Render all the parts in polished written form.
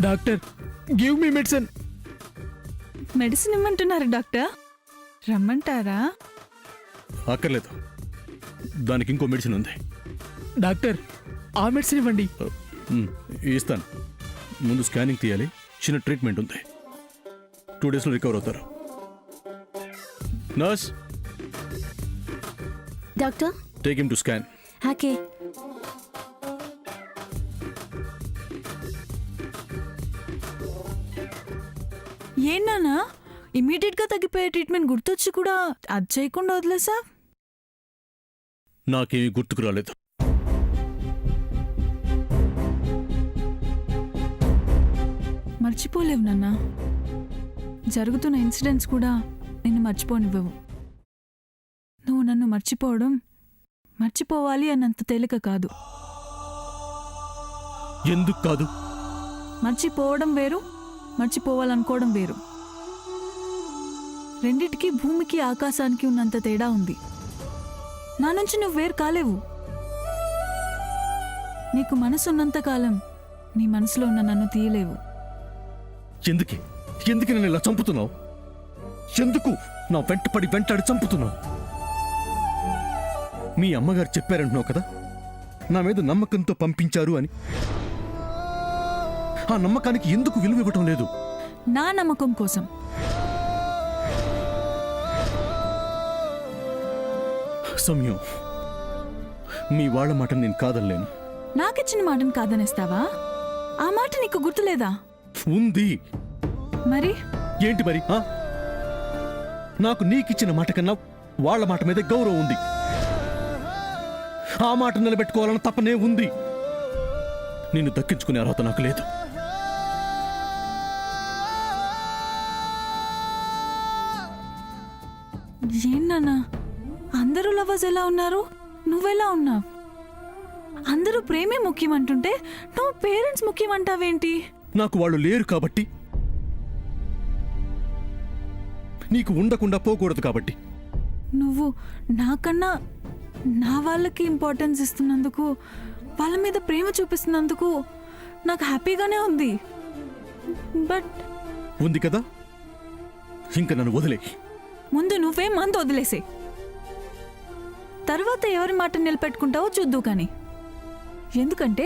Doctor give me medicine. Medicine ఇమ్మంటున్నారు doctor, రమ్మంటారా? అక్కర్లేదు, దానికి ఇంకో మెడిసిన్ ఉంది. డాక్టర్ ఆ మెడిసిన్ ఇవ్వండి. ఇస్తాను. ముందు స్కానింగ్ తీయాలి, చిన్న ట్రీట్మెంట్ ఉంది. 2 డేస్లో రికవర్ అవుతారు. Nurse, doctor take him to scan. Okay. ఏనానా ఇమీడియట్ గా తగ్గిపోయే ట్రీట్మెంట్ గుర్తొచ్చి కూడా అది చేయకుండా వదిలేసా? నాకేమీ గుర్తుకు రాలేదు. మర్చిపోలేవు నాన్న. జరుగుతున్న ఇన్సిడెంట్స్ కూడా నిన్ను మర్చిపోనివ్వవు. నువ్వు నన్ను మర్చిపోవాలి అన్నంత తేలిక కాదు. ఎందుకు కాదు? మర్చిపోవడం వేరు, మర్చిపోవాలనుకోవడం వేరు. రెండిటికి భూమికి ఆకాశానికి ఉన్నంత తేడా ఉంది. నా నుంచి నువ్వు వేరు కాలేవు. నీకు మనసున్నంతకాలం నీ మనసులో ఉన్న నన్ను తీయలేవు. ఎందుకు నన్ను ఇలా చంపుతున్నావు? ఎందుకు నా వెంటాడి చంపుతున్నావు? మీ అమ్మగారు చెప్పారంటున్నావు కదా, నా మీద నమ్మకంతో పంపించారు అని. ఆ నమ్మకానికి ఎందుకు విలువ ఇవ్వటం లేదు? నా నమ్మకం కోసం. సమయం, మీ వాళ్ళ మాట నేను కాదనలేను. నాకిచ్చిన మాటను కాదనేస్తావా? ఆ మాట నీకు గుర్తులేదా? ఉంది. మరి ఏంటి మరి? నాకు నీకిచ్చిన మాట కన్నా వాళ్ళ మాట మీద గౌరవం ఉంది. ఆ మాట నిలబెట్టుకోవాలన్న తపనే ఉంది. నిన్ను దక్కించుకునే అర్హత నాకు లేదు. ఏంటన్నా అందరూ లవర్స్ ఎలా ఉన్నారు, నువ్వెలా ఉన్నావు? అందరూ ప్రేమే ముఖ్యం అంటుంటే నువ్వు పేరెంట్స్ ముఖ్యం అంటావేంటి? నాకు వాళ్ళు లేరు కాబట్టి, నీకు ఉండకుండా పోకూడదు కాబట్టి. నువ్వు నాకన్నా నా వాళ్ళకి ఇంపార్టెన్స్ ఇస్తున్నందుకు, వాళ్ళ మీద ప్రేమ చూపిస్తున్నందుకు నాకు హ్యాపీగానే ఉంది. బట్ ఉంది కదా, ఇంకా నన్ను వదిలే. ముందు నువ్వే మందు వదిలేసే, తర్వాత ఎవరి మాట నిలబెట్టుకుంటావో చూద్దు. కానీ ఎందుకంటే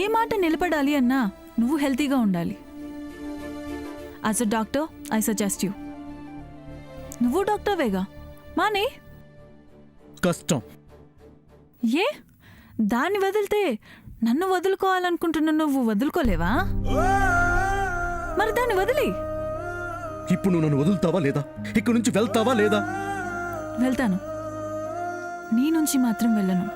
ఏ మాట నిలబడాలి అన్నా నువ్వు హెల్తీగా ఉండాలి. As a doctor I suggest you. నువ్వు డాక్టర్వేగా, మానే. కష్టం. ఏ దాన్ని వదిలితే నన్ను వదులుకోవాలనుకుంటున్నా, నువ్వు వదులుకోలేవా? మరి దాన్ని వదిలి. ఇప్పుడు నువ్వు నన్ను వదులుతావా లేదా? ఇక్కడి నుంచి వెళ్తావా లేదా? వెళ్తాను, నీ నుంచి మాత్రం వెళ్ళను.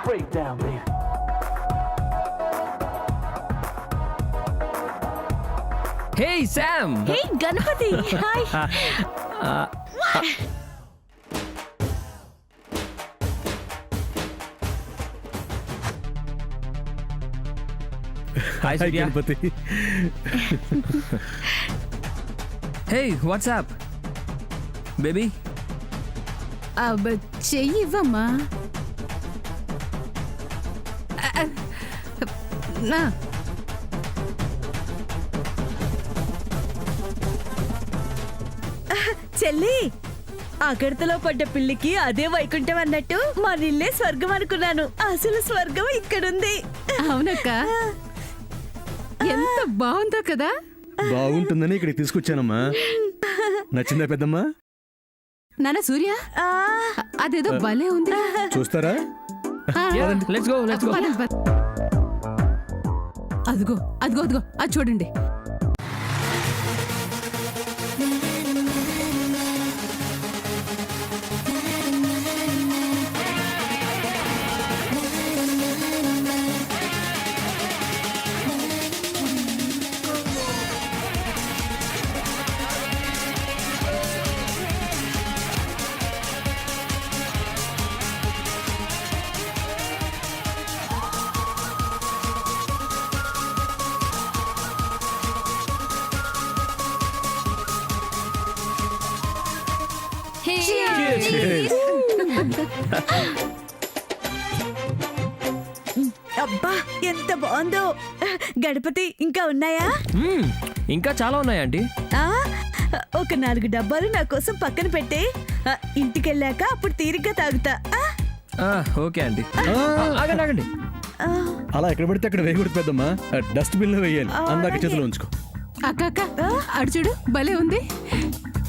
Breakdown, baby. Hey Sam. Hey Ganapati, hi. Hi Surya. Ganapati. Hey, what's up? Baby? చెయ్యి ఇవ్వమ్మా. నా చెల్లి, అగడతలో పడ్డ పిల్లికి అదే వైకుంఠం అన్నట్టు మా నిల్లే స్వర్గం అనుకున్నాను. అసలు స్వర్గం ఇక్కడుంది. అవునక్క, ఎంత బాగుందో కదా. బాగుంటుందని ఇక్కడికి తీసుకొచ్చానమ్మా. నచ్చిందా పెద్దమ్మా? నాన్న సూర్య, అదేదో భలే ఉంది. చూస్తారా? Let's go. అదిగో అదిగో అదిగో, అది చూడండి. అబ్బా ఎంత బాగుందో. గణపతి ఇంకా ఉన్నాయా? ఇంకా చాలా ఉన్నాయి ఆంటీ. ఆ, ఒక 4 డబ్బాలు నా కోసం పక్కన పెట్టే. ఇంటికెళ్ళాక అప్పుడు తీరిగ్గా తాగుతా. Okay aunty. ఆగండి ఆగండి. అలా ఎక్కడ పడితే అక్కడ వేయకూడదు పెద్దమ్మా, డస్ట్బిన్ లో వేయాలి. అందాక చేతిలో ఉంచుకో. అక్క అక్క అడు చూడు భలే ఉంది.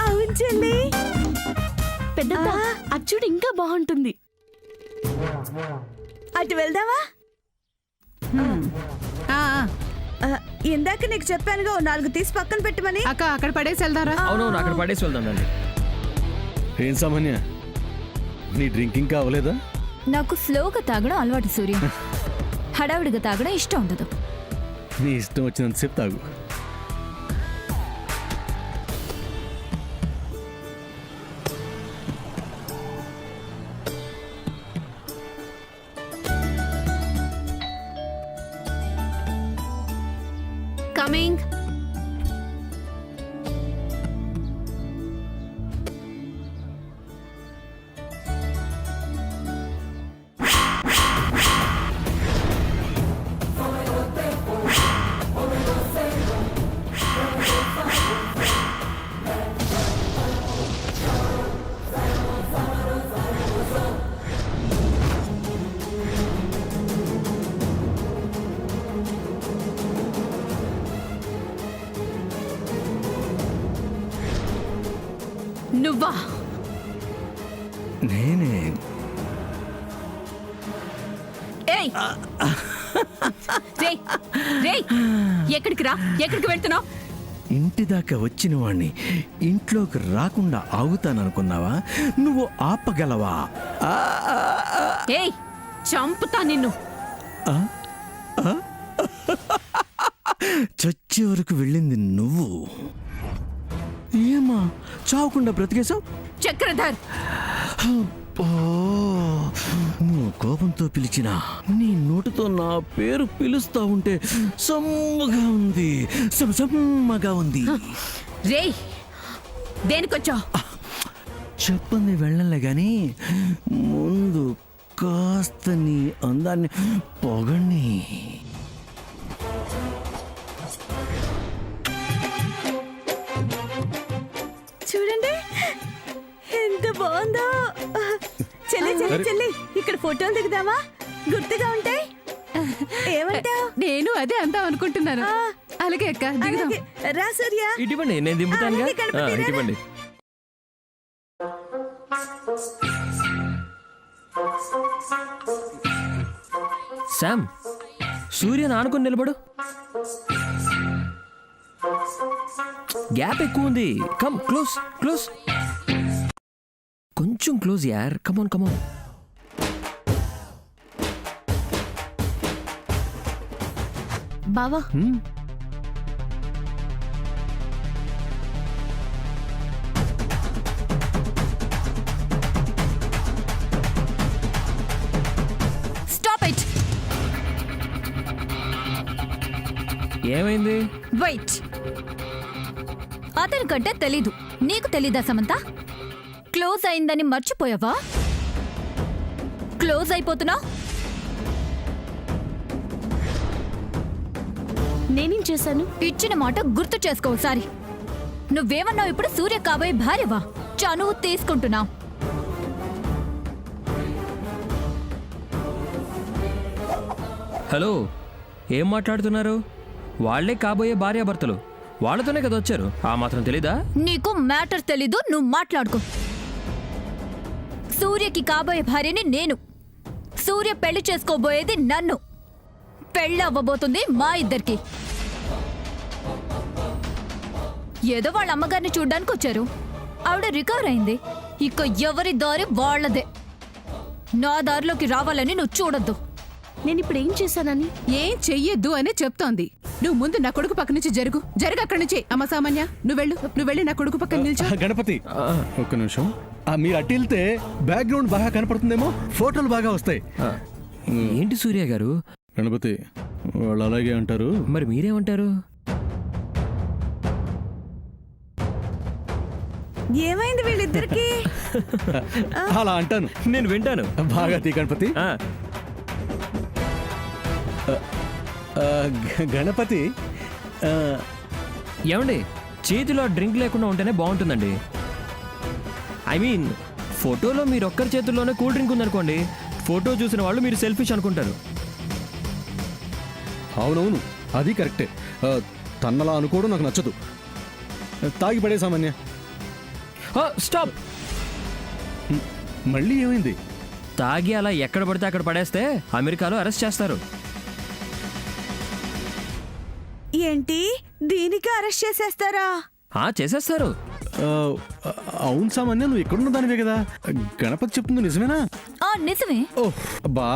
అవును చెల్లి. పెద్దమ్మ అచ్చుడు ఇంకా బాగుంటుంది. అటు వెళ్దామా? ఆ, ఆ. ఇందాక నీకు చెప్పానుగా 4 తీసి పక్కన పెట్టమని. అక్క అక్కడ పడేసి వెళ్దారా? అవునవును, అక్కడ పడేసి వెళ్దాం రండి. ఏం సామాన్య, నీ డ్రింకింగ్ కావలేదా? నాకు స్లోగా తాగడం అలవాటు సూర్య. హడావిడిగా తాగడం ఇష్టం ఉండదు. నీ ఇష్టం వచ్చినంతసేపు తాగు. కమింగ్. నువ్వా? నేనే. ఏయ్ రేయ్ రేయ్, ఎక్కడికి రా? ఎక్కడికి వెళ్తున్నావు? ఇంటి దాకా వచ్చిన వాణ్ణి ఇంట్లోకి రాకుండా ఆగుతాననుకున్నావా? నువ్వు ఆపగలవా? ఏయ్ చంపుతా నిన్ను. చచ్చే వరకు వెళ్ళింది నువ్వు. ఏమా చావకుండా బ్రతికేశావు? చక్రధర్, నువ్వు కోపంతో పిలిచినా నీ నోటితో నా పేరు పిలుస్తా ఉంటే సమ్మగా ఉంది, సమ్మగా ఉంది. రేయ్ దేనికొచ్చావు? చెప్పంది వెళ్ళలే గాని ముందు కాస్త నీ అందాన్ని పొగణ్ణి. చూడండి ఎంత బాగుందో. చెల్లి చెల్లి చెల్లి, ఇక్కడ ఫోటోలు దిగుదామా? గుర్తుగా ఉంటాయి. ఏమంటావు? నేను అదే అందాం అనుకుంటున్నాను. అలాగే అక్క దిగుదాం. రా సూర్య. ఇటువంటి నేను దింపుతానుగా. అలాగే గణపతి, రా. ఇటువంటి శామ్, సూర్యని ఆనుకొని నిలబడు. గ్యాప్ ఎక్కువ ఉంది. కమ్ క్లోజ్ క్లోజ్, కొంచెం క్లోజ్ యార్. కమాన్ కమాన్. బావా స్టాప్ ఇట్. ఏమైంది? వెయిట్. అతని కంటే తెలీదు, నీకు తెలీదా సమంత? క్లోజ్ అయిందని మర్చిపోయావా? క్లోజ్ అయిపోతున్నా? నేనేం చేశాను? ఇచ్చిన మాట గుర్తు చేసుకో ఒకసారి. నువ్వేమన్నావు ఇప్పుడు? సూర్య కాబోయే భార్యవా? చనువు తీసుకుంటున్నా. హలో, ఏం మాట్లాడుతున్నారు? వాళ్లే కాబోయే భార్యాభర్తలు. వాళ్ళతోనే కదా వచ్చారు. ఆ మాత్రం తెలీదా? నీకు మ్యాటర్ తెలీదు, నువ్వు మాట్లాడుకో. సూర్యకి కాబోయే భార్యని నేను. సూర్య పెళ్లి చేసుకోబోయేది నన్ను. పెళ్ళి అవ్వబోతుంది మా ఇద్దరికి. ఏదో వాళ్ళ అమ్మగారిని చూడ్డానికి వచ్చారు. ఆవిడ రికవర్ అయింది. ఇక ఎవరి దారి వాళ్ళదే. నా దారిలోకి రావాలని నువ్వు చూడొద్దు. నేను ఇప్పుడు ఏం చేశానని? ఏం చెయ్యొద్దు అని చెప్తోంది. నువ్వు ముందు నా కొడుకు పక్క నుంచి జరుగు అక్కడి నుంచి. అమ్మ సామాన్య, నువ్వు వెళ్ళి నా కొడుకు పక్కన నిల్చో. గణపతి ఒక్క నిమిషం. మీరు అటు వెళ్తే బ్యాక్గ్రౌండ్ బాగా కనపడుతుందేమో, ఫోటోలు బాగా వస్తాయి. ఏంటి సూర్య గారు? గణపతి వాళ్ళు అలాగే అంటారు. మరి మీరేమంటారు? ఏమైంది వీళ్ళిద్దరికి? అలా అంటాను. నేను వింటాను. బాగా తీ గణపతి. ఆ, గణపతి ఏమండి చేతిలో డ్రింక్ లేకుండా ఉంటేనే బాగుంటుందండి. ఐ మీన్ ఫోటోలో మీరు ఒక్కరి చేతుల్లోనే కూల్ డ్రింక్ ఉందనుకోండి, ఫోటో చూసిన వాళ్ళు మీరు సెల్ఫిష్ అనుకుంటారు. అవునవును, అది కరెక్టే. తన్నలా అనుకోవడం నాకు నచ్చదు. తాగి పడే సామాన్య. స్టాప్. మళ్ళీ ఏమైంది? తాగి అలా ఎక్కడ పడితే అక్కడ పడేస్తే అమెరికాలో అరెస్ట్ చేస్తారు. ఏంటి, దీనికి అరెస్ట్ చేసేస్తారా? చేసేస్తారు. అవును సామాన్య, నువ్వు ఎక్కడున్న దానివే కదా. గణపతి చెప్తుంది నిజమేనా? నిజమే. ఓహ్ అబ్బా,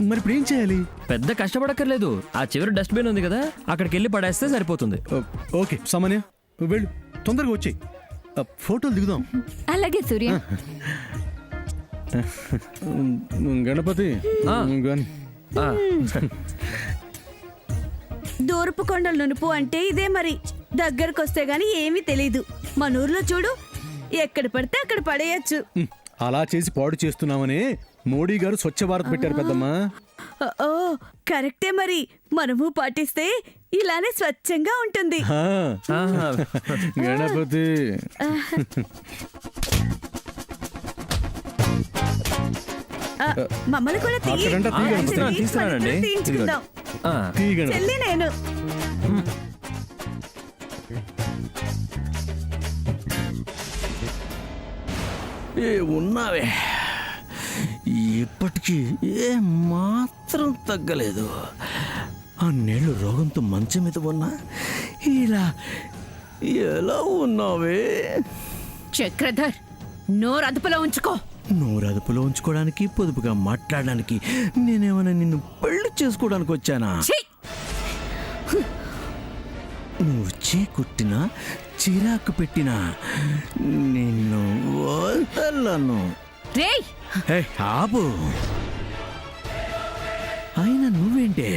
మరి ఇప్పుడు ఏం చేయాలి? పెద్ద కష్టపడక్కర్లేదు. ఆ చివరి డస్ట్బిన్ ఉంది కదా, అక్కడికి వెళ్ళి పడేస్తే సరిపోతుంది. ఓకే సామాన్య, వెళ్ళు, తొందరగా వచ్చి ఫోటోలు దిగుదాం. అలాగే సూర్య. గణపతి గాని. ఆ, దూరపు కొండల నునుపు అంటే ఇదే మరి. దగ్గరకు వస్తే గాని ఏమీ తెలీదు. మన ఊర్లో చూడు, ఎక్కడ పడితే అక్కడ పడేయచ్చు. అలా చేసి పాడు చేస్తున్నామని మోడీ గారు స్వచ్ఛ భారత్ పెట్టారు పెద్దమ్మా. ఓ కరెక్టే, మరి మనము పాటిస్తే ఇలానే స్వచ్ఛంగా ఉంటుంది. ఆహా. గణపతి మమ్మల్ని కూడా తీయి. అక్కడంట తీ గణపతి. తీస్తున్నానండి. తీయించుకుందాం. ఆ, తీ గణపతి. చెల్లి నేను. ఉన్నావే, ఇప్పటికీ ఏ మాత్రం తగ్గలేదు. అన్నేళ్ళు రోగంతో మంచం మీద ఉన్నా ఇలా ఎలా ఉన్నావే? చక్రధర్, నోరు అదుపులో ఉంచుకో. నోరు అదుపులో ఉంచుకోవడానికి, పొదుపుగా మాట్లాడడానికి నేనేమైనా నిన్ను పెళ్లి చేసుకోవడానికి వచ్చానా? ఛీ! నువ్వు చీకుట్టినా చిరాకు పెట్టినా నిన్ను వదలను. రేయ్, హే, ఆపు. అయినా నువ్వేంటే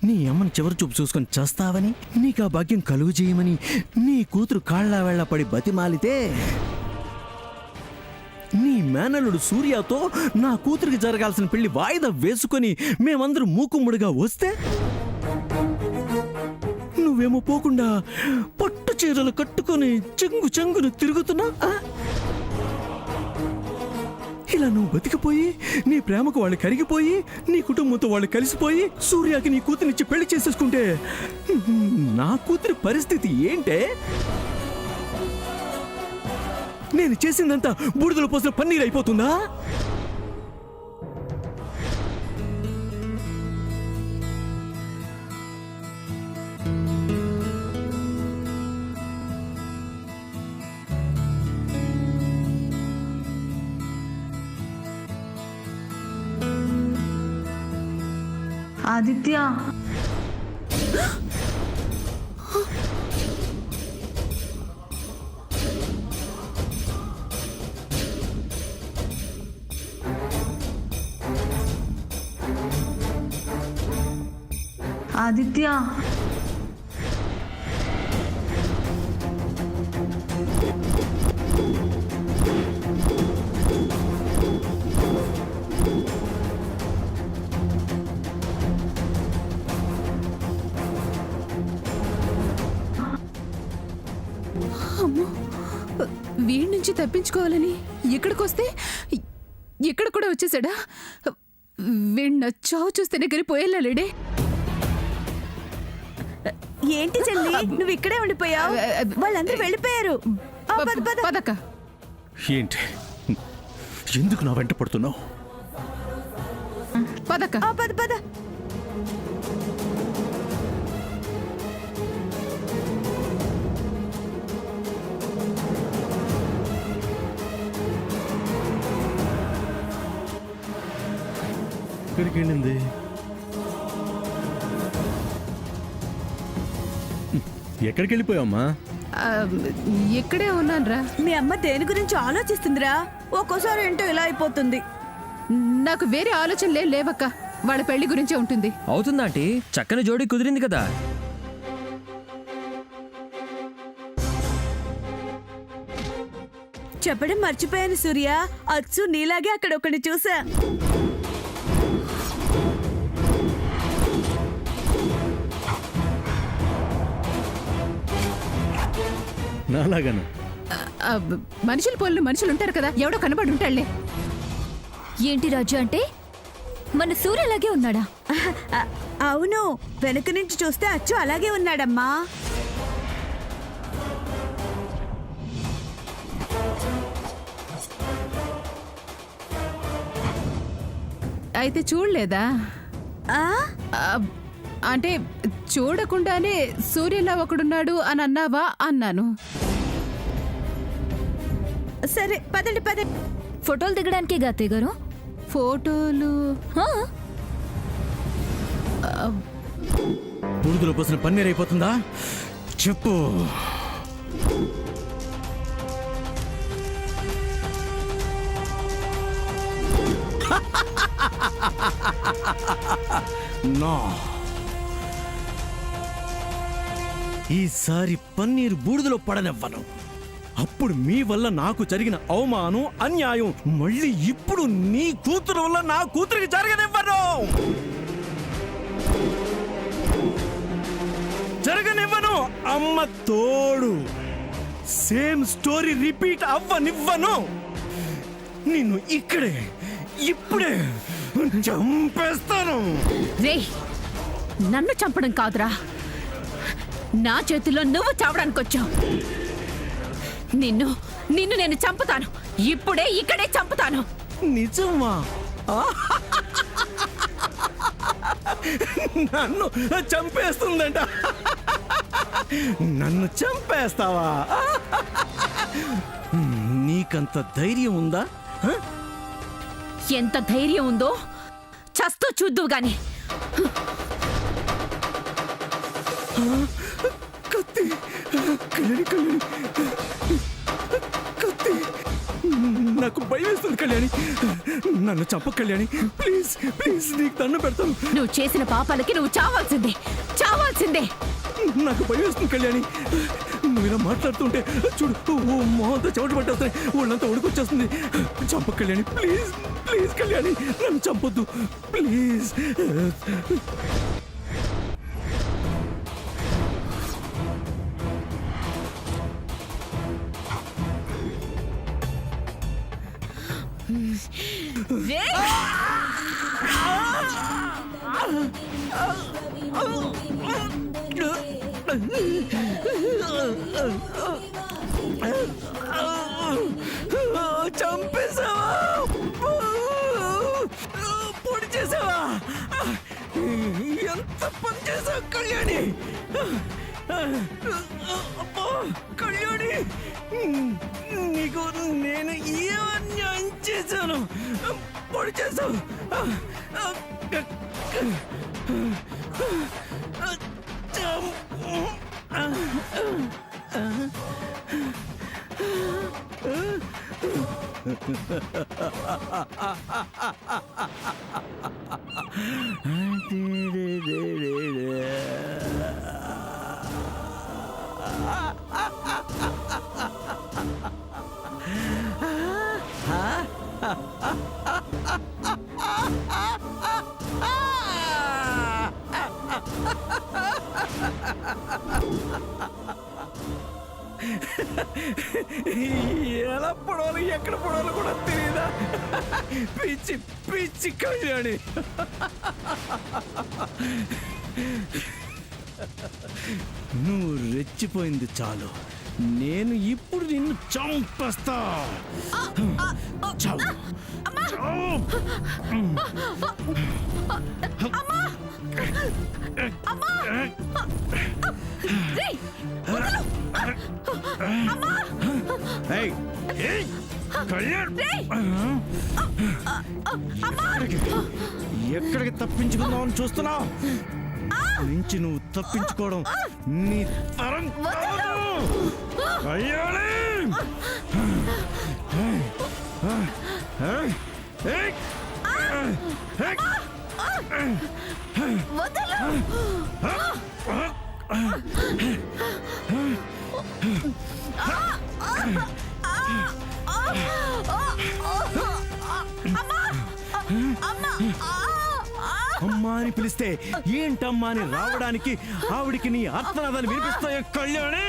నీ అమ్మని చివరి చూపు చూసుకొని చేస్తావని, నీకు ఆ భాగ్యం కలుగు చేయమని నీ కూతురు కాళ్ళ వేళ్ళ పడి బతిమాలితే, నీ మేనల్లుడు సూర్యతో నా కూతురికి జరగాల్సిన పెళ్లి వాయిదా వేసుకొని మేమందరూ మూకుమ్ముడిగా వస్తే, నువ్వేమో పోకుండా పట్టు చీరలు కట్టుకొని చెంగు చెంగును తిరుగుతున్నా. ఇలా నువ్వు బతికిపోయి, నీ ప్రేమకు వాళ్ళు కరిగిపోయి, నీ కుటుంబంతో వాళ్ళు కలిసిపోయి సూర్యకి నీ కూతురినిచ్చి పెళ్లి చేసేసుకుంటే నా కూతురి పరిస్థితి ఏంటే? నేను చేసిందంతా బూడిదలో పోసిన పన్నీరు అయిపోతుందా? ఆదిత్య, ఆదిత్య, వీడి నుంచి తప్పించుకోవాలని ఇక్కడికొస్తే ఇక్కడ కూడా వచ్చేసాడా? వీడి నా చావు చూస్తేనే గరిపోయేలా లేడే. ఏంటి చెల్లి, నువ్వు ఇక్కడే ఉండిపోయావు? వాళ్ళందరూ వెళ్ళిపోయారు. పదక్క. ఏంటి, ఎందుకు నా వెంట పడుతున్నావు? పదక్క. పద పద. ఎక్కడికి వెళ్ళింది? ఎక్కడికి వెళ్ళిపోయావమ్మా? ఇక్కడే ఉన్నానురా. మీ అమ్మ దేని గురించి ఆలోచిస్తుందిరా? ఒక్కోసారి ఏంటో ఇలా అయిపోతుంది. నాకు వేరే ఆలోచనలే లేవక్క. వాళ్ళ పెళ్లి గురించే ఉంటుంది. అవుతుందా ఆంటీ? చక్కని జోడీ కుదిరింది కదా. చెప్పడం మర్చిపోయాను సూర్య, అచ్చు నీలాగే అక్కడ ఒకటి చూసా. నాలాగాను. ఆ, మనుషులు పోలు మనుషులు ఉంటారు కదా, ఎవడో కనబడి ఉంటాడులే. ఏంటి రాజు అంటే మన సూర్యలాగే ఉన్నాడా? అవును, వెనక నుంచి చూస్తే అచ్చు అలాగే ఉన్నాడమ్మా. అయితే చూడలేదా? ఆ? ఆ, అంటే చూడకుండానే సూర్యలా ఒకడున్నాడు అని అన్నావా అన్నాను. సరే పదండి పదండి. ఫోటోలు దిగడానికే గాతే గారు. ఫోటోలు బూడిదలో పోసిన పన్నీర్ అయిపోతుందా చెప్పు. నా ఈసారి పన్నీర్ బూడిదలో పడనివ్వను. అప్పుడు మీ వల్ల నాకు జరిగిన అవమానం, అన్యాయం మళ్ళీ ఇప్పుడు నీ కూతురు వల్ల నా కూతురికి జరగనివ్వను. జరగనివ్వను. అమ్మ తోడు. సేమ్ స్టోరీ రిపీట్ అవ్వనివ్వను. నిన్ను ఇక్కడే ఇప్పుడే చంపేస్తాను. రేయ్, నన్ను చంపడం కాదురా, నా చేతుల్లో నువ్వు చావడానికి వచ్చావు. నిన్ను నిన్ను నేను చంపుతాను. ఇప్పుడే ఇక్కడే చంపుతాను. నిజమా? నన్ను చంపేస్తుందంట. నన్ను చంపేస్తావా? నీకంత ధైర్యం ఉందా? ఎంత ధైర్యం ఉందో చస్తూ చూద్దువు గాని. కత్తి, కళ్యాణి, కళ్యాణి, కత్తి. నాకు భయం వేస్తుంది కళ్యాణి. నన్ను చంప కళ్యాణి, ప్లీజ్ ప్లీజ్, నీకు దండం పెడతాను. నువ్వు చేసిన పాపాలకి నువ్వు చావాల్సిందే, చావాల్సిందే. నాకు భయం వేస్తుంది కళ్యాణి. నువ్వు ఇలా మాట్లాడుతుంటే చూడు, మొహంతో చెమట పట్టేస్తాయి, ఒళ్ళంతా ఉడికొచ్చేస్తుంది. చంప కళ్యాణి, ప్లీజ్ ప్లీజ్ కళ్యాణి, నన్ను చంపొద్దు ప్లీజ్. చంపేశావా? పొడి చేసావా? ఎంత పని చేసావు కళ్యాణి? అబ్బా, కళ్యాణి, నీకు నేను ఏ అన్యాయం చేశాను? పొడి చేసావు. ఎలా పడవాలి, ఎక్కడ పడాలో కూడా తెలియదా? పిచ్చి పిచ్చి కళ్యాణి. నువ్వు రెచ్చిపోయింది చాలు. నేను ఇప్పుడు నిన్ను చంపేస్తా. చావు. ఏయ్, ఏయ్, కళ్యాణ్, ఎక్కడికి తప్పించుకుందామని చూస్తున్నావు? నుంచి నువ్వు తప్పించుకోవడం నీ తరం కాదు. కళ్యాణి, అమ్మా అని పిలిస్తే ఏంటమ్మా అని రావడానికి ఆవిడికి నీ ఆర్తనాదాన్ని వినిపిస్తాయా కళ్యాణి?